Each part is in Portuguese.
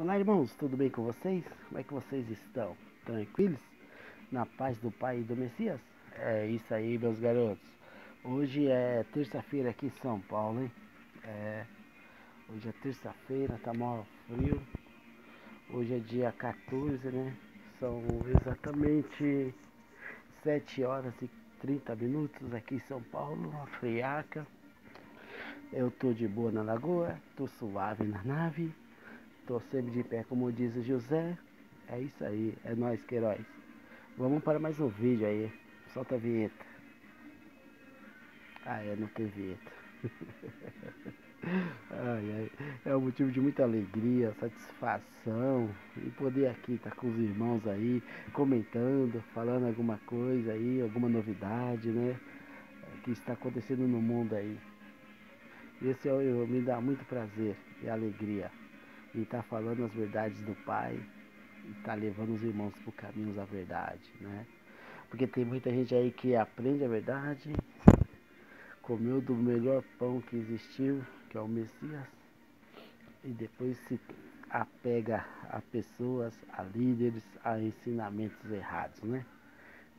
Olá, irmãos, tudo bem com vocês? Como é que vocês estão? Tranquilos? Na paz do Pai e do Messias? É isso aí, meus garotos. Hoje é terça-feira aqui em São Paulo, hein? Hoje é terça-feira, tá mó frio. Hoje é dia 14, né? São exatamente 7 horas e 30 minutos aqui em São Paulo, uma friaca. Eu tô de boa na lagoa, tô suave na nave. Tô sempre de pé, como diz o José. É isso aí, é nóis, Queiroz. Vamos para mais um vídeo aí. Solta a vinheta. Ah, não tem vinheta. Ai, ai. É um motivo de muita alegria, satisfação. E poder aqui estar com os irmãos aí, comentando, falando alguma coisa aí, alguma novidade, né? Que está acontecendo no mundo aí. Esse me dá muito prazer e alegria em estar falando as verdades do Pai e estar levando os irmãos para o caminho da verdade, né? Porque tem muita gente aí que aprende a verdade, comeu do melhor pão que existiu, que é o Messias, e depois se apega a pessoas, a líderes, a ensinamentos errados, né?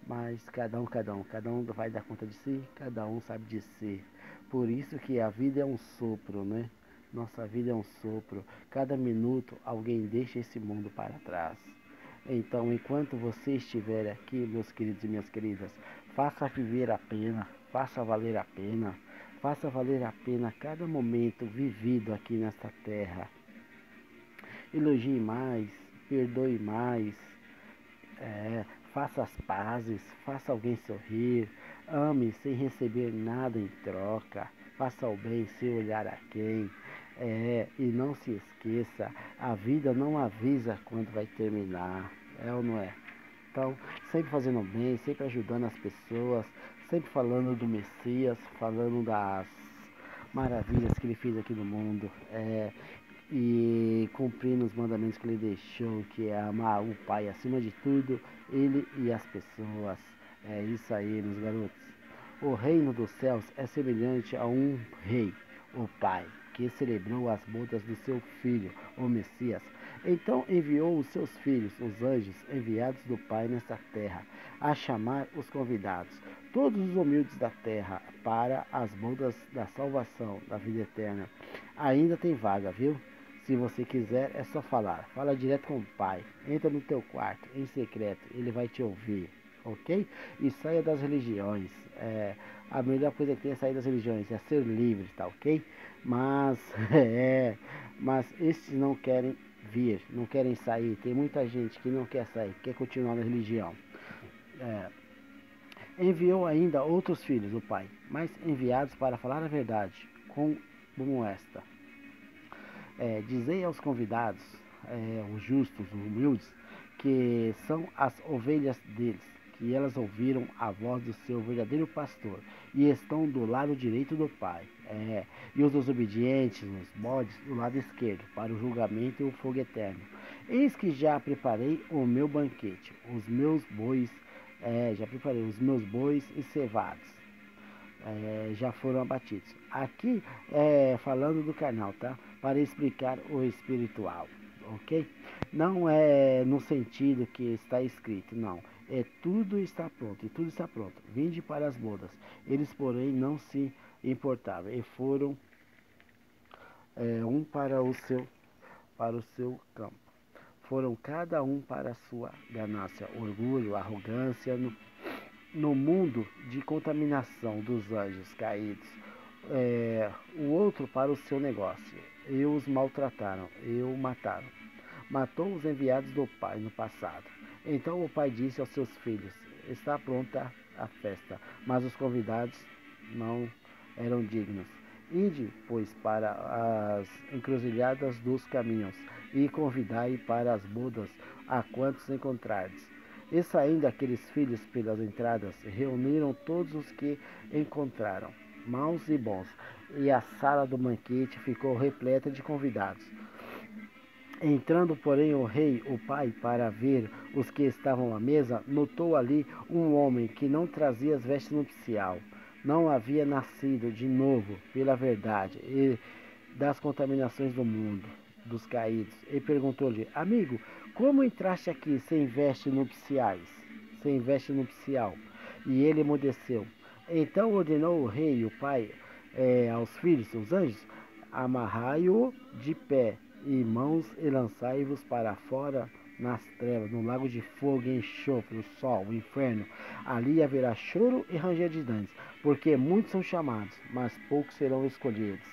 Mas cada um vai dar conta de si, cada um sabe de si. Por isso que a vida é um sopro, né? Nossa vida é um sopro. Cada minuto alguém deixa esse mundo para trás. Então, enquanto você estiver aqui, meus queridos e minhas queridas, faça viver a pena, faça valer a pena, faça valer a pena cada momento vivido aqui nesta terra. Elogie mais, perdoe mais, faça as pazes, faça alguém sorrir, ame sem receber nada em troca, faça o bem sem olhar a quem. E não se esqueça, a vida não avisa quando vai terminar, é ou não é? Então, sempre fazendo bem, sempre ajudando as pessoas, sempre falando do Messias, falando das maravilhas que ele fez aqui no mundo, e cumprindo os mandamentos que ele deixou, que é amar o Pai acima de tudo, ele e as pessoas. É isso aí, meus garotos. O reino dos céus é semelhante a um rei, o Pai, que celebrou as bodas do seu filho, o Messias. Então enviou os seus filhos, os anjos, enviados do Pai nesta terra, a chamar os convidados, todos os humildes da terra, para as bodas da salvação, da vida eterna. Ainda tem vaga, viu? Se você quiser, é só falar. Fala direto com o Pai. Entra no teu quarto, em secreto. Ele vai te ouvir, ok? E saia das religiões. A melhor coisa que tem é sair das religiões, é ser livre, tá ok? Mas, mas estes não querem vir, não querem sair. Tem muita gente que não quer sair, quer continuar na religião. Enviou ainda outros filhos, o Pai, mas enviados para falar a verdade, como esta. Dizei aos convidados, os justos, os humildes, que são as ovelhas deles, que elas ouviram a voz do seu verdadeiro pastor e estão do lado direito do Pai. E os desobedientes, os bodes, do lado esquerdo, para o julgamento e o fogo eterno. Eis que já preparei o meu banquete, os meus bois, já preparei os meus bois e cevados. Já foram abatidos. Aqui falando do carnal, tá? Para explicar o espiritual, ok? Não é no sentido que está escrito, não. Tudo está pronto, e tudo está pronto. Vinde para as bodas. Eles, porém, não se importavam e foram um para o seu campo. Foram cada um para a sua ganância, orgulho, arrogância, no mundo de contaminação dos anjos caídos, o outro para o seu negócio. E os maltrataram, e o mataram. Matou os enviados do Pai no passado. Então o Pai disse aos seus filhos: está pronta a festa, mas os convidados não eram dignos. Ide, pois, para as encruzilhadas dos caminhos, e convidai para as bodas a quantos encontrardes. E saindo aqueles filhos pelas entradas, reuniram todos os que encontraram, maus e bons, e a sala do banquete ficou repleta de convidados. Entrando, porém, o rei, o pai, para ver os que estavam à mesa, notou ali um homem que não trazia as vestes nupcial, não havia nascido de novo pela verdade e das contaminações do mundo. dos caídos e perguntou-lhe: Amigo, como entraste aqui sem veste nupciais? Sem veste nupcial? E ele emudeceu. Então ordenou o rei e o pai aos filhos, os anjos: Amarrai-o de pé e mãos e lançai-vos para fora nas trevas, no lago de fogo e enxofre, o sol, o inferno. Ali haverá choro e ranger de dentes, porque muitos são chamados, mas poucos serão escolhidos.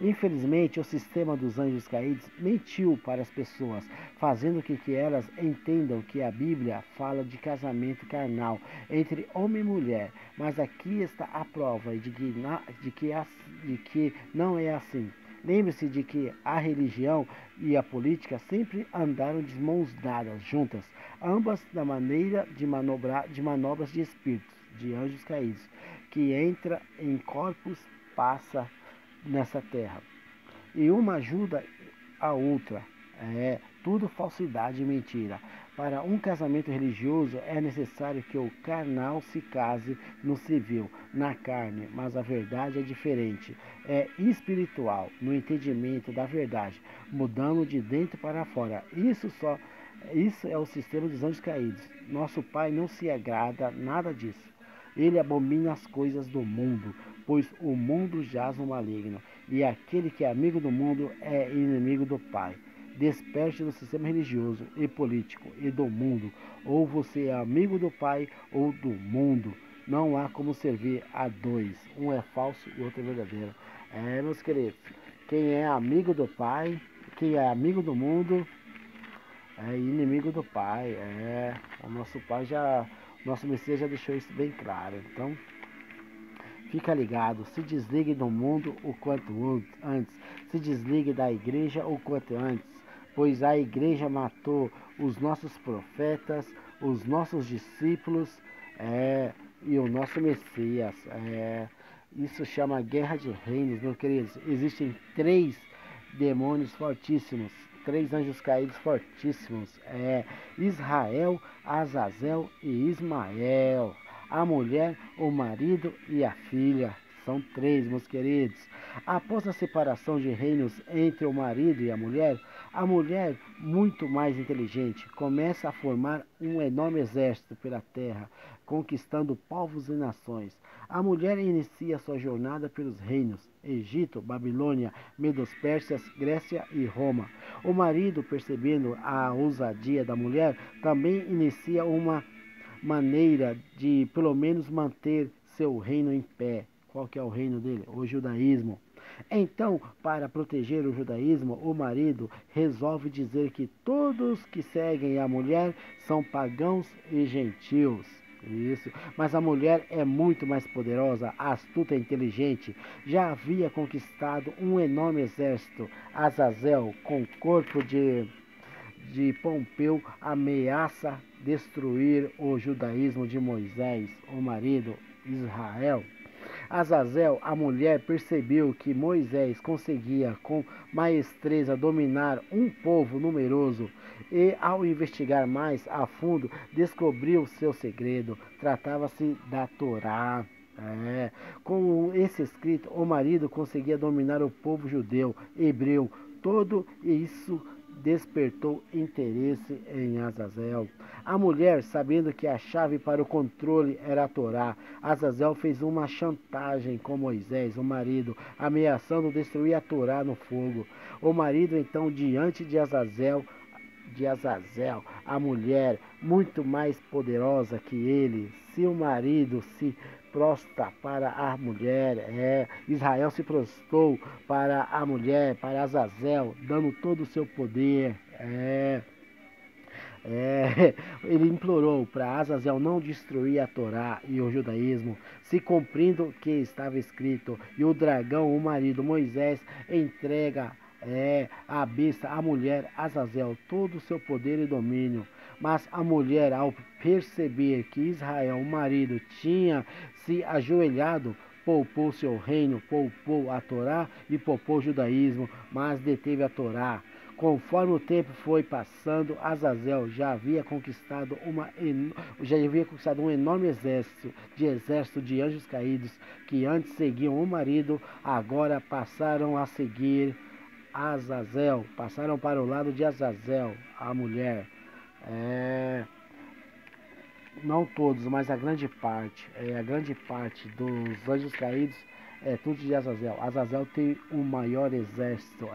Infelizmente, o sistema dos anjos caídos mentiu para as pessoas, fazendo com que elas entendam que a Bíblia fala de casamento carnal entre homem e mulher. Mas aqui está a prova de que não é assim. Lembre-se de que a religião e a política sempre andaram de mãos dadas, juntas, ambas da maneira de manobras de espíritos, de anjos caídos, que entra em corpos, passa nessa terra. E uma ajuda a outra. É tudo falsidade e mentira. Para um casamento religioso é necessário que o carnal se case no civil, na carne, mas a verdade é diferente. É espiritual, no entendimento da verdade, mudando de dentro para fora. Isso é o sistema dos anjos caídos. Nosso Pai não se agrada nada disso. Ele abomina as coisas do mundo, pois o mundo jaz no maligno, e aquele que é amigo do mundo é inimigo do Pai. Desperte do sistema religioso e político e do mundo. Ou você é amigo do Pai ou do mundo. Não há como servir a dois. Um é falso e o outro é verdadeiro. Meus queridos, quem é amigo do Pai, quem é amigo do mundo, é inimigo do Pai. O nosso Pai nosso Messias já deixou isso bem claro. Então, fica ligado, se desligue do mundo o quanto antes, se desligue da igreja o quanto antes, pois a igreja matou os nossos profetas, os nossos discípulos e o nosso Messias. Isso chama guerra de reinos, meus queridos. Existem 3 demônios fortíssimos, 3 anjos caídos fortíssimos. Israel, Azazel e Ismael. A mulher, o marido e a filha. São 3, meus queridos. Após a separação de reinos entre o marido e a mulher, muito mais inteligente, começa a formar um enorme exército pela terra, conquistando povos e nações. A mulher inicia sua jornada pelos reinos: Egito, Babilônia, Medos-Pérsias, Grécia e Roma. O marido, percebendo a ousadia da mulher, também inicia uma maneira de, pelo menos, manter seu reino em pé. Qual que é o reino dele? O judaísmo. Então, para proteger o judaísmo, o marido resolve dizer que todos que seguem a mulher são pagãos e gentios. Isso. Mas a mulher é muito mais poderosa, astuta e inteligente. Já havia conquistado um enorme exército. Azazel, com corpo de Pompeu, ameaça destruir o judaísmo de Moisés, o marido Israel. Azazel, a mulher, percebeu que Moisés conseguia com maestreza dominar um povo numeroso e, ao investigar mais a fundo, descobriu seu segredo. Tratava-se da Torá. Com esse escrito, o marido conseguia dominar o povo judeu, hebreu, todo isso despertou interesse em Azazel. A mulher, sabendo que a chave para o controle era a Torá, Azazel fez uma chantagem com Moisés, o marido, ameaçando destruir a Torá no fogo. O marido, então, diante de Azazel, a mulher, muito mais poderosa que ele, se o marido se prostra para a mulher, Israel se prostrou para a mulher, para Azazel, dando todo o seu poder, ele implorou para Azazel não destruir a Torá e o judaísmo, se cumprindo o que estava escrito. E o dragão, o marido Moisés, entrega a besta, a mulher Azazel, todo o seu poder e domínio. Mas a mulher, ao perceber que Israel, o marido, tinha se ajoelhado, poupou seu reino, poupou a Torá e poupou o judaísmo, mas deteve a Torá. Conforme o tempo foi passando, Azazel já havia conquistado um enorme exército de anjos caídos que antes seguiam o marido, agora passaram a seguir Azazel, passaram para o lado de Azazel, a mulher. É, não todos, mas a grande parte dos anjos caídos é tudo de Azazel. Azazel tem o maior exército.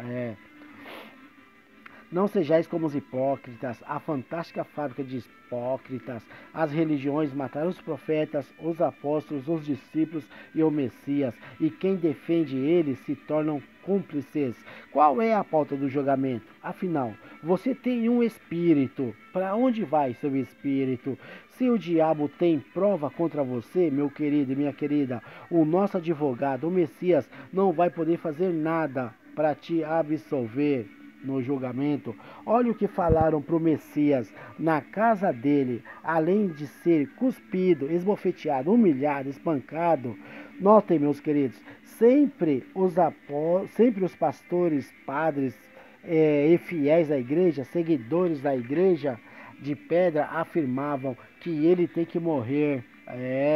Não sejais como os hipócritas, a fantástica fábrica de hipócritas. As religiões mataram os profetas, os apóstolos, os discípulos e o Messias, e quem defende eles se tornam cúmplices. Qual é a pauta do julgamento? Afinal, você tem um espírito. Para onde vai seu espírito? Se o diabo tem prova contra você, meu querido e minha querida, o nosso advogado, o Messias, não vai poder fazer nada para te absolver no julgamento. Olha o que falaram para o Messias na casa dele, além de ser cuspido, esbofeteado, humilhado, espancado. Notem, meus queridos, sempre os pastores, padres e fiéis da igreja, seguidores da igreja de pedra, afirmavam que ele tem que morrer.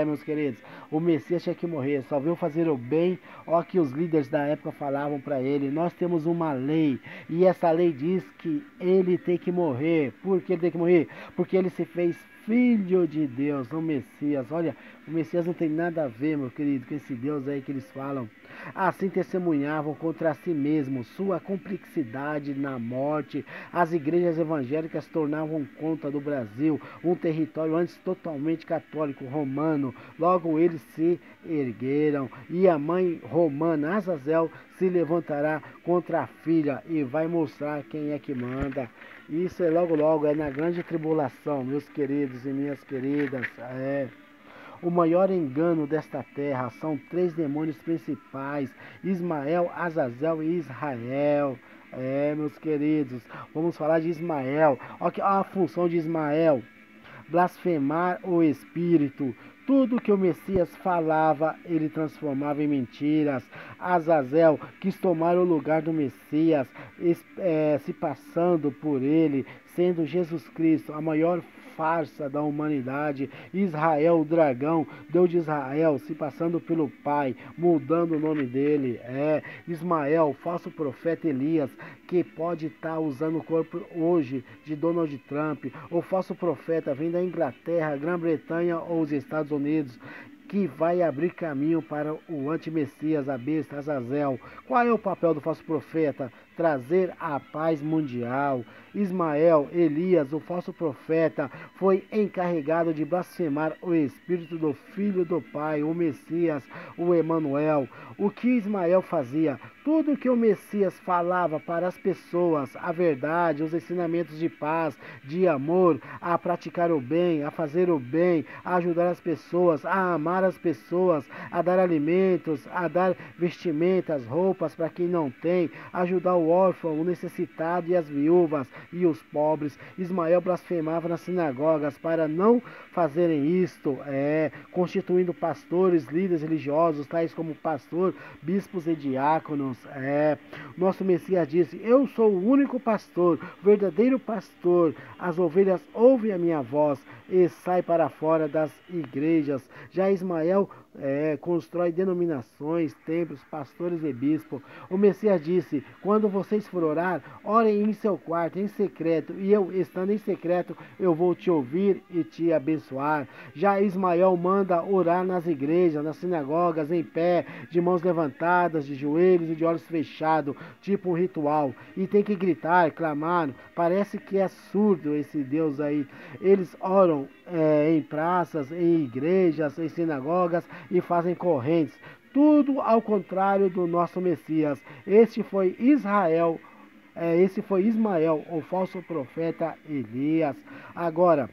Meus queridos, o Messias tinha que morrer, só veio fazer o bem. Ó, que os líderes da época falavam para ele: nós temos uma lei, e essa lei diz que ele tem que morrer. Por que ele tem que morrer? Porque ele se fez filho de Deus, o Messias. Olha, o Messias não tem nada a ver, meu querido, com esse Deus aí que eles falam. Assim testemunhavam contra si mesmos sua complexidade na morte. As igrejas evangélicas tornavam conta do Brasil um território antes totalmente católico romano. Logo eles se ergueram, e a mãe romana Azazel se levantará contra a filha e vai mostrar quem é que manda. Isso é logo, é na grande tribulação, meus queridos e minhas queridas. O maior engano desta terra são três demônios principais: Ismael, Azazel e Israel. Meus queridos, vamos falar de Ismael. Olha a função de Ismael: blasfemar o Espírito. Tudo que o Messias falava, ele transformava em mentiras. Azazel quis tomar o lugar do Messias, se passando por ele, sendo Jesus Cristo a maior farsa da humanidade. Israel, o dragão, Deus de Israel, se passando pelo Pai, mudando o nome dele. Ismael, falso profeta Elias, que pode estar usando o corpo hoje de Donald Trump. O falso profeta vem da Inglaterra, Grã-Bretanha ou os Estados Unidos, que vai abrir caminho para o anti-messias, a besta, Azazel. Qual é o papel do falso profeta? Trazer a paz mundial. Ismael, Elias, o falso profeta, foi encarregado de blasfemar o Espírito do Filho do Pai, o Messias, o Emanuel. O que Ismael fazia? Tudo que o Messias falava para as pessoas, a verdade, os ensinamentos de paz, de amor, a praticar o bem, a fazer o bem, a ajudar as pessoas, a amar as pessoas, a dar alimentos, a dar vestimentas, roupas para quem não tem, ajudar o órfão, o necessitado e as viúvas e os pobres. Ismael blasfemava nas sinagogas para não fazerem isto, constituindo pastores, líderes religiosos, tais como pastor, bispos e diáconos. Nosso Messias disse: eu sou o único pastor, verdadeiro pastor. As ovelhas ouvem a minha voz e saem para fora das igrejas. Já Ismael constrói denominações, templos, pastores e bispos. O Messias disse: quando vocês for orar, orem em seu quarto, em secreto, e eu, estando em secreto, eu vou te ouvir e te abençoar. Já Ismael manda orar nas igrejas, nas sinagogas, em pé, de mãos levantadas, de joelhos e de olhos fechados, tipo um ritual. E tem que gritar, clamar. Parece que é surdo esse Deus aí. Eles oram em praças, em igrejas, em sinagogas e fazem correntes. Tudo ao contrário do nosso Messias. Esse foi Ismael, o falso profeta Elias. Agora,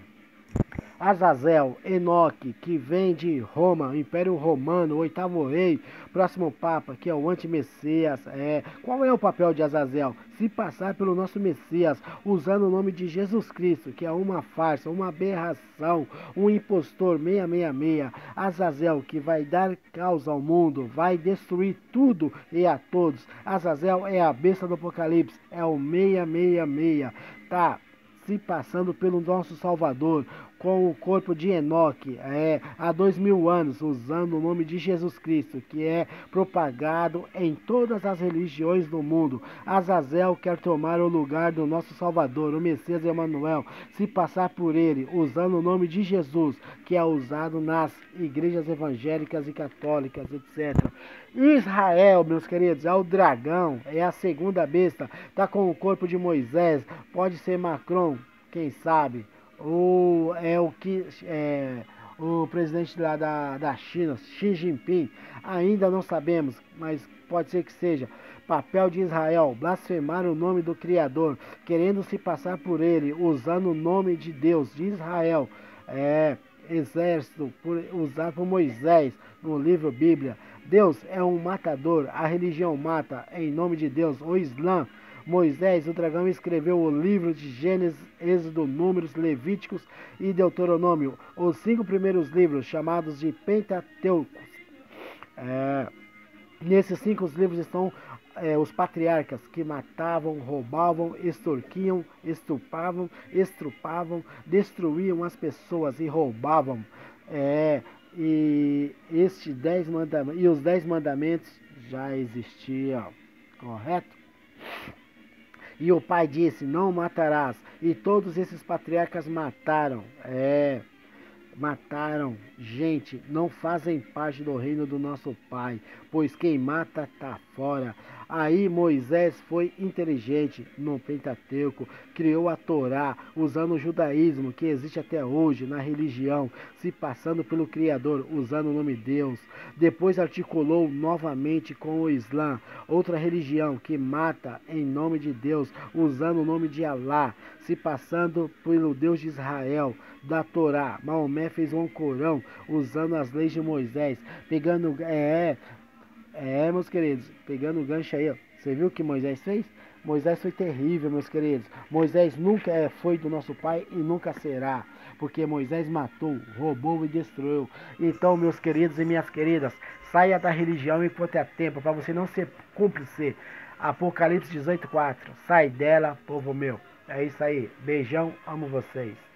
Azazel, Enoque, que vem de Roma, o Império Romano, o oitavo rei, próximo Papa, que é o anti-Messias. Qual é o papel de Azazel? Se passar pelo nosso Messias, usando o nome de Jesus Cristo, que é uma farsa, uma aberração, um impostor 666. Azazel, que vai dar causa ao mundo, vai destruir tudo e a todos. Azazel é a besta do Apocalipse, é o 666. Tá se passando pelo nosso Salvador. com o corpo de Enoque, há 2000 anos, usando o nome de Jesus Cristo, que é propagado em todas as religiões do mundo. Azazel quer tomar o lugar do nosso Salvador, o Messias Emanuel, se passar por ele, usando o nome de Jesus, que é usado nas igrejas evangélicas e católicas, etc. Israel, meus queridos, é o dragão, é a segunda besta, está com o corpo de Moisés, pode ser Macron, quem sabe, ou é o presidente lá da China, Xi Jinping, ainda não sabemos, mas pode ser que seja. Papel de Israel, blasfemar o nome do Criador, querendo se passar por ele, usando o nome de Deus, de Israel, exército usado por Moisés no livro Bíblia. Deus é um matador, a religião mata, em nome de Deus, o Islã. Moisés, o dragão, escreveu o livro de Gênesis, Êxodo, Números, Levíticos e Deuteronômio, os 5 primeiros livros, chamados de Pentateuco. Nesses 5 livros estão os patriarcas que matavam, roubavam, extorquiam, estrupavam, destruíam as pessoas e roubavam. E os 10 mandamentos já existiam, correto? E o pai disse, não matarás. E todos esses patriarcas mataram. Mataram gente, não fazem parte do reino do nosso pai, pois quem mata tá fora. Aí Moisés foi inteligente no Pentateuco, criou a Torá, usando o judaísmo que existe até hoje na religião, se passando pelo Criador, usando o nome de Deus. Depois articulou novamente com o Islã, outra religião que mata em nome de Deus, usando o nome de Alá, se passando pelo Deus de Israel, da Torá. Maomé fez um Corão, usando as leis de Moisés, pegando, meus queridos, pegando o gancho aí, ó. Você viu o que Moisés fez? Moisés foi terrível, meus queridos. Moisés nunca foi do nosso pai e nunca será, porque Moisés matou, roubou e destruiu. Então, meus queridos e minhas queridas, saia da religião enquanto é tempo, para você não ser cúmplice. Apocalipse 18:4. Sai dela, povo meu. É isso aí. Beijão, amo vocês.